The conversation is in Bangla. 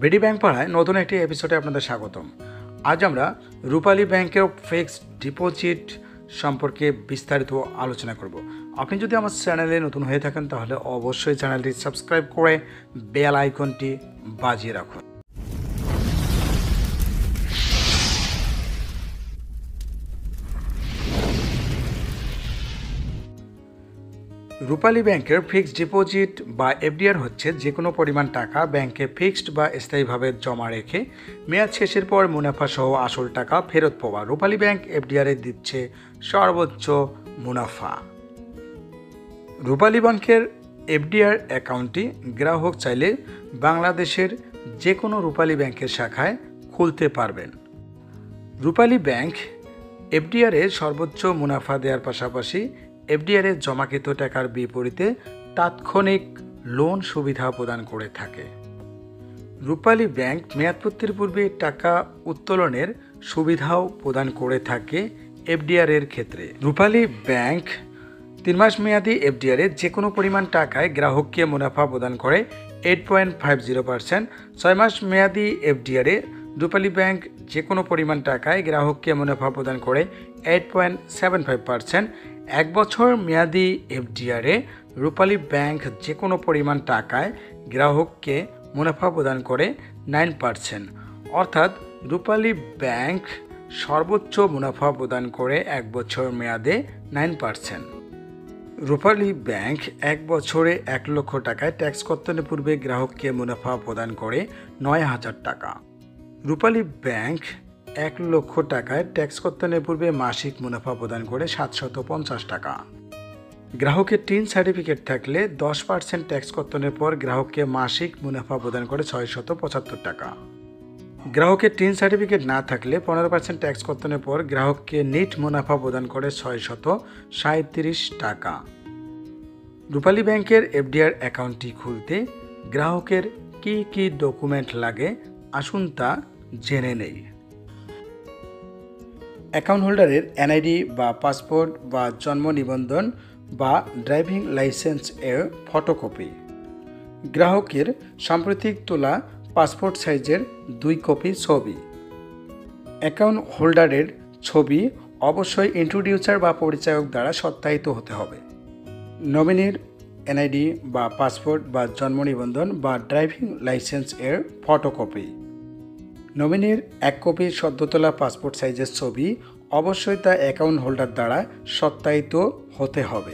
বিডি ব্যাংক পাড়ায় নতুন একটি এপিসোডে আপনাদের স্বাগতম। আজ আমরা রূপালী ব্যাংকের ফিক্সড ডিপোজিট সম্পর্কে বিস্তারিত আলোচনা করব। আপনি যদি আমার চ্যানেলে নতুন হয়ে থাকেন তাহলে অবশ্যই চ্যানেলটি সাবস্ক্রাইব করে বেল আইকনটি বাজিয়ে রাখুন। রূপালী ব্যাংকের ফিক্সড ডিপোজিট বা এফডিআর হচ্ছে যে কোনো পরিমাণ টাকা ব্যাংকে ফিক্সড বা স্থায়ীভাবে জমা রেখে মেয়াদ শেষের পর মুনাফা সহ আসল টাকা ফেরত পাওয়া। রূপালী ব্যাংক এফডিআরে দিচ্ছে সর্বোচ্চ মুনাফা। রূপালী ব্যাংকের এফডিআর অ্যাকাউন্টটি গ্রাহক চাইলে বাংলাদেশের যে কোনো রূপালী ব্যাংকের শাখায় খুলতে পারবেন। রূপালী ব্যাংক এফডিআরে সর্বোচ্চ মুনাফা দেওয়ার পাশাপাশি এফডিআরে জমাকৃত টাকার বিপরীতে তাৎক্ষণিক লোন সুবিধা প্রদান করে থাকে। রূপালী ব্যাংক মেয়াদপূর্তির পূর্বে টাকা উত্তোলনের সুবিধাও প্রদান করে থাকে এফডিআরের ক্ষেত্রে। রূপালী ব্যাংক 3 মাস মেয়াদি এফডিআরে যে কোনো পরিমাণ টাকায় গ্রাহককে মুনাফা প্রদান করে 8.50%। 6 মাস মেয়াদি এফডিআরে রূপালী ব্যাংক যে কোনো পরিমাণ টাকায় গ্রাহককে মুনাফা প্রদান করে 8.75%। 1 বছর মেয়াদি এফডিআরে রূপালী ব্যাংক যে কোনো পরিমাণ টাকায় গ্রাহককে মুনাফা প্রদান করে 9%। অর্থাৎ রূপালী ব্যাংক সর্বোচ্চ মুনাফা প্রদান করে 1 বছর মেয়াদে 9%। রূপালী ব্যাংক 1 বছরে 1 লক্ষ টাকায় ট্যাক্স কর্তনের পূর্বে গ্রাহককে মুনাফা প্রদান করে 9,000 টাকা। রূপালী ব্যাংক 1 লক্ষ টাকায় ট্যাক্স কর্তনের পূর্বে মাসিক মুনাফা প্রদান করে 750 টাকা। গ্রাহকের টিন সার্টিফিকেট থাকলে 10% ট্যাক্স কর্তনের পর গ্রাহককে মাসিক মুনাফা প্রদান করে 675 টাকা। গ্রাহকের টিন সার্টিফিকেট না থাকলে 15% ট্যাক্স কর্তনের পর গ্রাহককে নিট মুনাফা প্রদান করে 637 টাকা। রূপালী ব্যাংকের এফডিআর অ্যাকাউন্টটি খুলতে গ্রাহকের কি কি ডকুমেন্ট লাগে আসুন তা জেনে নেই। অ্যাকাউন্ট হোল্ডারের এনআইডি বা পাসপোর্ট বা জন্ম নিবন্ধন বা ড্রাইভিং লাইসেন্স এর ফটোকপি, গ্রাহকের সাম্প্রতিক তোলা পাসপোর্ট সাইজের 2 কপি ছবি। অ্যাকাউন্ট হোল্ডারের ছবি অবশ্যই ইন্ট্রোডিউসার বা পরিচায়ক দ্বারা সত্যায়িত হতে হবে। নমিনির এনআইডি বা পাসপোর্ট বা জন্ম নিবন্ধন বা ড্রাইভিং লাইসেন্স এর ফটোকপি। নমিনির 1 কপি সদ্য তোলা পাসপোর্ট সাইজের ছবি অবশ্যই তা অ্যাকাউন্ট হোল্ডার দ্বারা সত্যায়িত হতে হবে।